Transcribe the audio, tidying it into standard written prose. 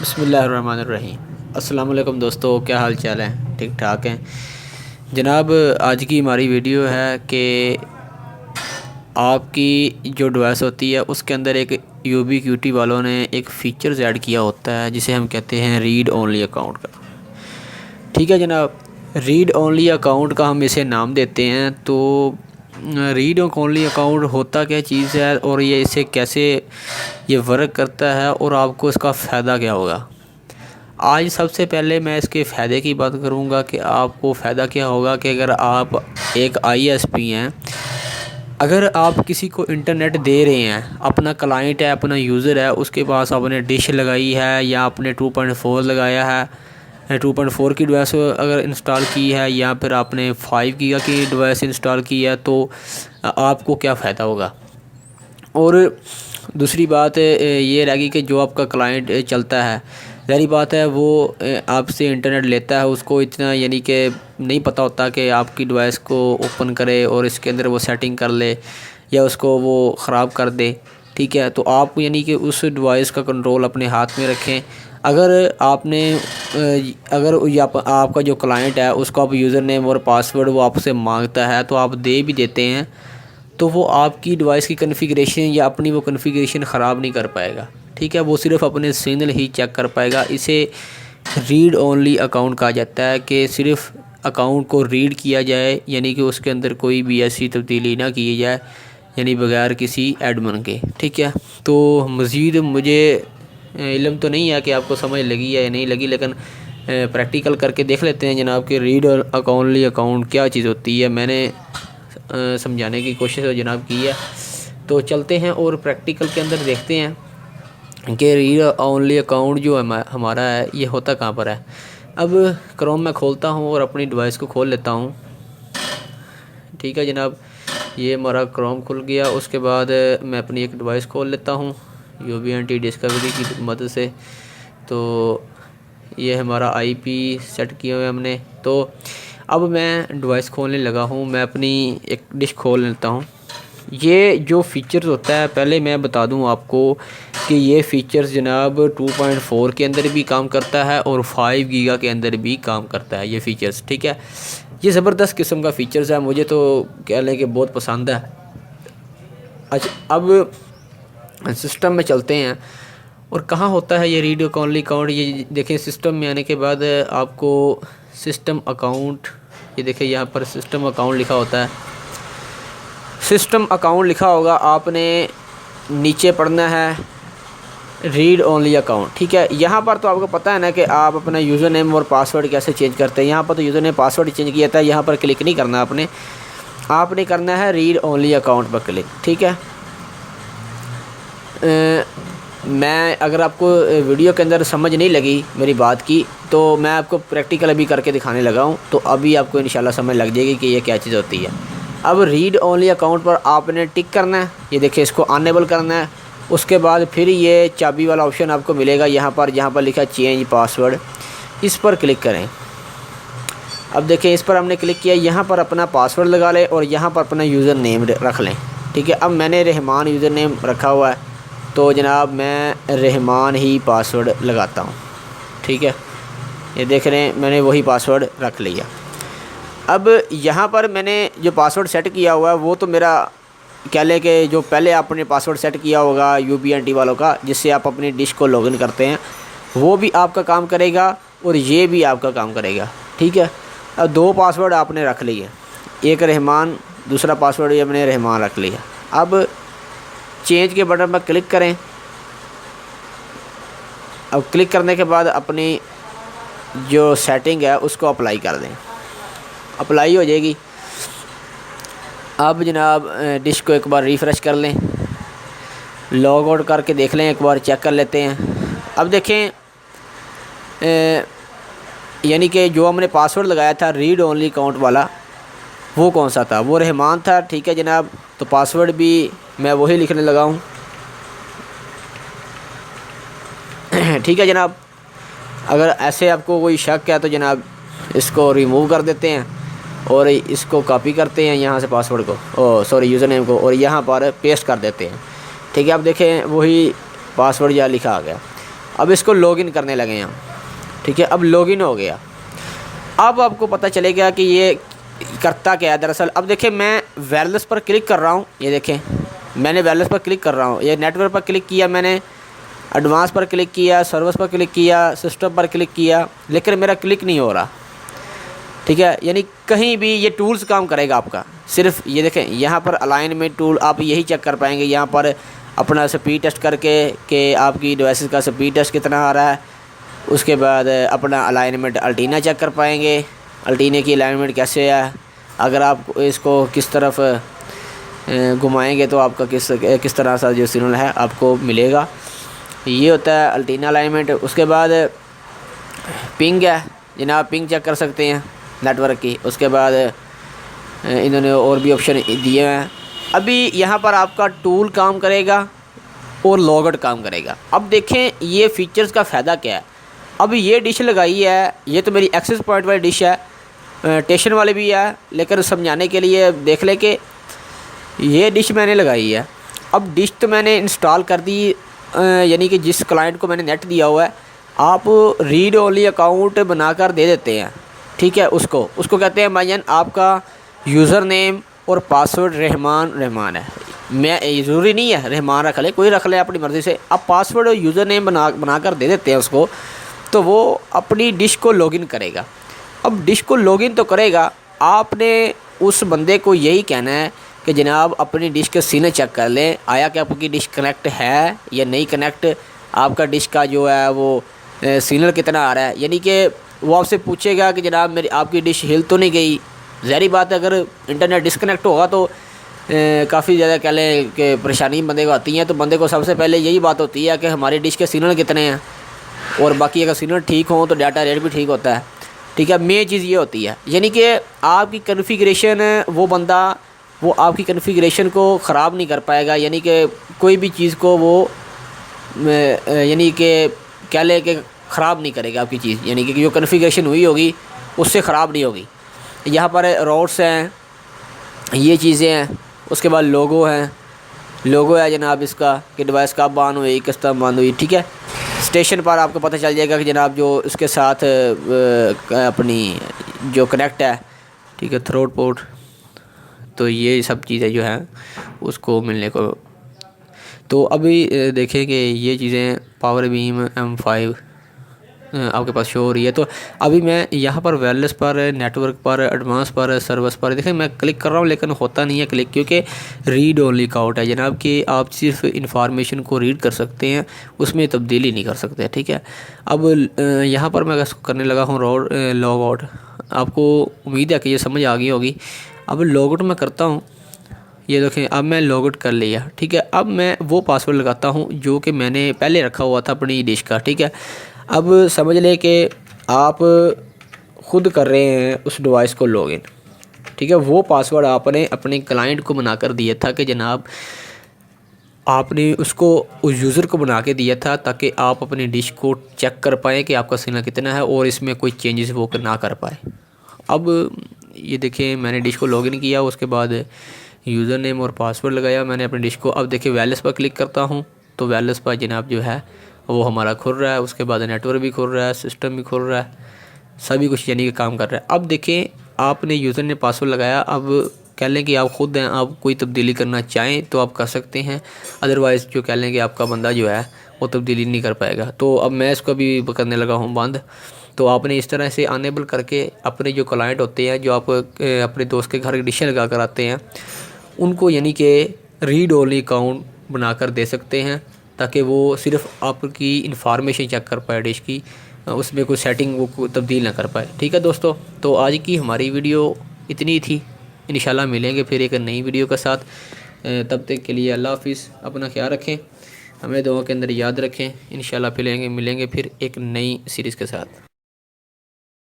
बिस्मिल्लाहिर्रहमानिर्रहीम। अस्सलाम वालेकुम दोस्तों, क्या हाल चाल है? ठीक ठाक हैं जनाब। आज की हमारी वीडियो है कि आपकी जो डिवाइस होती है उसके अंदर एक यूबीक्विटी वालों ने एक फ़ीचर्स ऐड किया होता है जिसे हम कहते हैं रीड ओनली अकाउंट का। ठीक है जनाब, रीड ओनली अकाउंट का हम इसे नाम देते हैं। तो रीड ओनली अकाउंट होता क्या चीज़ है और ये इसे कैसे ये वर्क करता है और आपको इसका फ़ायदा क्या होगा। आज सबसे पहले मैं इसके फ़ायदे की बात करूंगा कि आपको फ़ायदा क्या होगा कि अगर आप एक आईएसपी हैं, अगर आप किसी को इंटरनेट दे रहे हैं, अपना क्लाइंट है, अपना यूज़र है, उसके पास आपने डिश लगाई है या आपने 2.4 लगाया है, 2.4 की डिवाइस अगर इंस्टॉल की है या फिर आपने 5 गीगा की डिवाइस इंस्टॉल की है, तो आपको क्या फ़ायदा होगा। और दूसरी बात ये रहेगी कि जो आपका क्लाइंट चलता है, ज़ाहिर बात है वो आपसे इंटरनेट लेता है, उसको इतना यानी कि नहीं पता होता कि आपकी डिवाइस को ओपन करे और इसके अंदर वो सेटिंग कर ले या उसको वो ख़राब कर दे। ठीक है, तो आप यानी कि उस डिवाइस का कंट्रोल अपने हाथ में रखें। अगर आपने आपका जो क्लाइंट है उसको आप यूज़र नेम और पासवर्ड वो आपसे मांगता है तो आप दे भी देते हैं, तो वो आपकी डिवाइस की कॉन्फ़िगरेशन या अपनी वो कॉन्फ़िगरेशन ख़राब नहीं कर पाएगा। ठीक है, वो सिर्फ़ अपने सिग्नल ही चेक कर पाएगा। इसे रीड ओनली अकाउंट कहा जाता है कि सिर्फ़ अकाउंट को रीड किया जाए, यानी कि उसके अंदर कोई भी ऐसी तब्दीली ना की जाए, यानी बगैर किसी एडमिन के। ठीक है, तो मज़ीद मुझे इल्म तो नहीं है कि आपको समझ लगी है या नहीं लगी, लेकिन प्रैक्टिकल करके देख लेते हैं जनाब कि रीड ओनली अकाउंट क्या चीज़ होती है। मैंने समझाने की कोशिश जनाब की है, तो चलते हैं और प्रैक्टिकल के अंदर देखते हैं कि रीड ओनली अकाउंट जो हमारा है ये होता कहाँ पर है। अब क्रोम में खोलता हूँ और अपनी डिवाइस को खोल लेता हूँ। ठीक है जनाब, ये हमारा क्रोम खुल गया। उसके बाद मैं अपनी एक डिवाइस खोल लेता हूँ यूबीएनटी डिस्कवरी की मदद से। तो ये हमारा आईपी सेट किया हुआ है हमने। तो अब मैं डिवाइस खोलने लगा हूँ, मैं अपनी एक डिश खोल लेता हूँ। ये जो फ़ीचर्स होता है, पहले मैं बता दूँ आपको कि ये फ़ीचर्स जनाब 2.4 के अंदर भी काम करता है और 5 गीगा के अंदर भी काम करता है ये फ़ीचर्स। ठीक है, ये ज़बरदस्त किस्म का फ़ीचर्स है, मुझे तो कह लें कि बहुत पसंद है। अच्छा, अब सिस्टम में चलते हैं और कहाँ होता है ये रीड ओनली अकाउंट। ये देखें, सिस्टम में आने के बाद आपको सिस्टम अकाउंट, ये देखिए यहाँ पर सिस्टम अकाउंट लिखा होता है। सिस्टम अकाउंट लिखा होगा, आपने नीचे पढ़ना है रीड ओनली अकाउंट। ठीक है, यहाँ पर तो आपको पता है ना कि आप अपना यूज़र नेम और पासवर्ड कैसे चेंज करते हैं। यहाँ पर तो यूज़र नेम पासवर्ड चेंज किया था, यहाँ पर क्लिक नहीं करना आपने करना है रीड ओनली अकाउंट पर क्लिक। ठीक है, मैं अगर आपको वीडियो के अंदर समझ नहीं लगी मेरी बात की, तो मैं आपको प्रैक्टिकल अभी करके दिखाने लगा हूँ, तो अभी आपको इंशाल्लाह समझ लग जाएगी कि ये क्या चीज़ होती है। अब रीड ओनली अकाउंट पर आपने टिक करना है, ये देखिए इसको अनेबल करना है। उसके बाद फिर ये चाबी वाला ऑप्शन आपको मिलेगा यहाँ पर, जहाँ पर लिखा चेंज पासवर्ड, इस पर क्लिक करें। अब देखिए इस पर हमने क्लिक किया, यहाँ पर अपना पासवर्ड लगा लें और यहाँ पर अपना यूज़र नेम रख लें। ठीक है, अब मैंने रहमान यूज़र नेम रखा हुआ है, तो जनाब मैं रहमान ही पासवर्ड लगाता हूँ। ठीक है, ये देख रहे हैं मैंने वही पासवर्ड रख लिया। अब यहाँ पर मैंने जो पासवर्ड सेट किया हुआ है वो तो मेरा कह लें कि जो पहले आपने पासवर्ड सेट किया होगा यूबीएनटी वालों का, जिससे आप अपनी डिश को लॉगिन करते हैं, वो भी आपका काम करेगा और ये भी आपका काम करेगा। ठीक है, अब 2 पासवर्ड आपने रख लिए, एक रहमान, दूसरा पासवर्ड ये मैंने रहमान रख लिया। अब चेंज के बटन पर क्लिक करें। अब क्लिक करने के बाद अपनी जो सेटिंग है उसको अप्लाई कर दें, अप्लाई हो जाएगी। अब जनाब डिश को एक बार रिफ़्रेश कर लें, लॉग आउट करके देख लें, एक बार चेक कर लेते हैं। अब देखें यानी कि जो हमने पासवर्ड लगाया था रीड ओनली अकाउंट वाला, वो कौन सा था, वो रहमान था। ठीक है जनाब, तो पासवर्ड भी मैं वही लिखने लगा हूँ। ठीक है जनाब, अगर ऐसे आपको कोई शक है तो जनाब इसको रिमूव कर देते हैं और इसको कॉपी करते हैं यहाँ से पासवर्ड को, यूज़र नेम को, और यहाँ पर पेस्ट कर देते हैं। ठीक है, अब देखें वही पासवर्ड यहाँ लिखा आ गया। अब इसको लॉगिन करने लगे हम, ठीक है। अब लॉगिन हो गया। अब आपको पता चलेगा कि ये करता क्या है दरअसल। अब देखें मैं वायरलेस पर क्लिक कर रहा हूँ, ये देखें मैंने वायरलेस पर क्लिक कर रहा हूँ, ये नेटवर्क पर क्लिक किया मैंने, एडवांस पर क्लिक किया, सर्विस पर क्लिक किया, सिस्टम पर क्लिक किया, लेकिन मेरा क्लिक नहीं हो रहा, ठीक है। यानी कहीं भी ये टूल्स काम करेगा आपका। सिर्फ ये देखें यहाँ पर अलाइनमेंट टूल आप यही चेक कर पाएंगे यहाँ पर अपना स्पीड टेस्ट करके कि आपकी डिवाइसेस का स्पीड टेस्ट कितना आ रहा है। उसके बाद अपना अलाइनमेंट अल्टीना चेक कर पाएंगे, अल्टीने की अलाइनमेंट कैसे है। अगर आप इसको किस तरफ घुमाएंगे तो आपका किस तरह सा जो सिग्नल है आपको मिलेगा। ये होता है अल्टीना अलाइनमेंट। उसके बाद पिंग है जनाब, पिंग चेक कर सकते हैं नेटवर्क की। उसके बाद इन्होंने और भी ऑप्शन दिए हैं। अभी यहाँ पर आपका टूल काम करेगा और लॉगआउट काम करेगा। अब देखें ये फीचर्स का फ़ायदा क्या है। अब ये डिश लगाई है, ये तो मेरी एक्सेस पॉइंट वाली डिश है, स्टेशन वाली भी है, लेकिन समझाने के लिए देख ले कि ये डिश मैंने लगाई है। अब डिश तो मैंने इंस्टॉल कर दी, यानी कि जिस क्लाइंट को मैंने नेट दिया हुआ है आप रीड ओनली अकाउंट बनाकर दे देते हैं, ठीक है। उसको कहते हैं भाईजान आपका यूज़र नेम और पासवर्ड रहमान है। मैं ज़रूरी नहीं है रहमान रख ले, कोई रख ले अपनी मर्ज़ी से। आप पासवर्ड और यूज़र नेम बनाकर दे देते हैं उसको, तो वो अपनी डिश को लॉगिन करेगा। अब डिश को लॉगिन तो करेगा, आपने उस बंदे को यही कहना है कि जनाब अपनी डिश के सिग्नल चेक कर लें, आया कि आपकी डिश कनेक्ट है या नहीं कनेक्ट, आपका डिश का जो है वो सिग्नल कितना आ रहा है। यानी कि वो आपसे पूछेगा कि जनाब मेरी आपकी डिश हिल तो नहीं गई। ज़ाहिर बात है अगर इंटरनेट डिस्कनेक्ट होगा तो काफ़ी ज़्यादा कह लें कि परेशानी बंदे को आती है। तो बंदे को सबसे पहले यही बात होती है कि हमारी डिश के सिग्नल कितने हैं, और बाकी अगर सिग्नल ठीक हो तो डाटा रेट भी ठीक होता है, ठीक है। मेन चीज़ ये होती है, यानी कि आपकी कॉन्फ़िगरेशन वो आपकी कॉन्फ़िगरेशन को ख़राब नहीं कर पाएगा। यानी कि कोई भी चीज़ को वो यानी कि कह लें कि ख़राब नहीं करेगा आपकी चीज़, यानी कि जो कॉन्फ़िगरेशन हुई होगी उससे ख़राब नहीं होगी। यहाँ पर रोड्स हैं, ये चीज़ें हैं। उसके बाद लोगो है जनाब इसका कि डिवाइस कब ऑन हुई, किस तरह बंद हुई, ठीक है। स्टेशन पर आपको पता चल जाएगा कि जनाब जो इसके साथ अपनी जो कनेक्ट है, ठीक है, थ्रोट पोर्ट। तो ये सब चीज़ें जो हैं उसको मिलने को। तो अभी देखें कि ये चीज़ें पावर बीम M5 आपके पास शो हो रही है। तो अभी मैं यहाँ पर वायरलेस पर, नेटवर्क पर, एडवांस पर, सर्विस पर देखें मैं क्लिक कर रहा हूँ, लेकिन होता नहीं है क्लिक, क्योंकि रीड ओनली अकाउंट है जनाब कि आप सिर्फ इंफॉर्मेशन को रीड कर सकते हैं, उसमें तब्दीली नहीं कर सकते, ठीक है। अब यहाँ पर मैं करने लगा हूँ लॉग आउट। आपको उम्मीद है कि ये समझ आ गई होगी। अब लॉग आउट मैं करता हूँ, ये देखें अब मैं लॉग आउट कर लिया, ठीक है। अब मैं वो पासवर्ड लगाता हूँ जो कि मैंने पहले रखा हुआ था अपनी डिश का, ठीक है। अब समझ लें कि आप ख़ुद कर रहे हैं उस डिवाइस को लॉगिन, ठीक है। वो पासवर्ड आपने अपने क्लाइंट को बनाकर दिया था कि जनाब आपने उसको उस यूज़र को बना के दिया था ताकि आप अपनी डिश को चेक कर पाएँ कि आपका सिग्नल कितना है और इसमें कोई चेंजेस वो ना कर पाए। अब ये देखें मैंने डिश को लॉगिन किया, उसके बाद यूज़र नेम और पासवर्ड लगाया मैंने अपनी डिश को। अब देखिए वायरलेस पर क्लिक करता हूँ तो वायरलेस पर जनाब जो है वो हमारा खुल रहा है। उसके बाद नेटवर्क भी खुल रहा है, सिस्टम भी खुल रहा है, सभी कुछ यानी कि काम कर रहा है। अब देखें आपने यूज़र ने पासवर्ड लगाया, अब कह लें कि आप ख़ुद हैं, आप कोई तब्दीली करना चाहें तो आप कर सकते हैं, अदरवाइज़ जो कह लें कि आपका बंदा जो है वो तब्दीली नहीं कर पाएगा। तो अब मैं इसको भी करने लगा हूँ बंद। तो आपने इस तरह से अनेबल करके अपने जो क्लाइंट होते हैं जो आप अपने दोस्त के घर डिशें लगा कर आते हैं उनको यानी कि रीड ओनली अकाउंट बनाकर दे सकते हैं ताकि वो सिर्फ आपकी इंफॉर्मेशन चेक कर पाए डिश की, उसमें कोई सेटिंग वो तब्दील ना कर पाए, ठीक है दोस्तों। तो आज की हमारी वीडियो इतनी थी, इंशाल्लाह मिलेंगे फिर एक नई वीडियो के साथ। तब तक के लिए अल्लाह हाफिज़, अपना ख्याल रखें, हमें दुआ के अंदर याद रखें। इंशाल्लाह फिर मिलेंगे फिर एक नई सीरीज़ के साथ।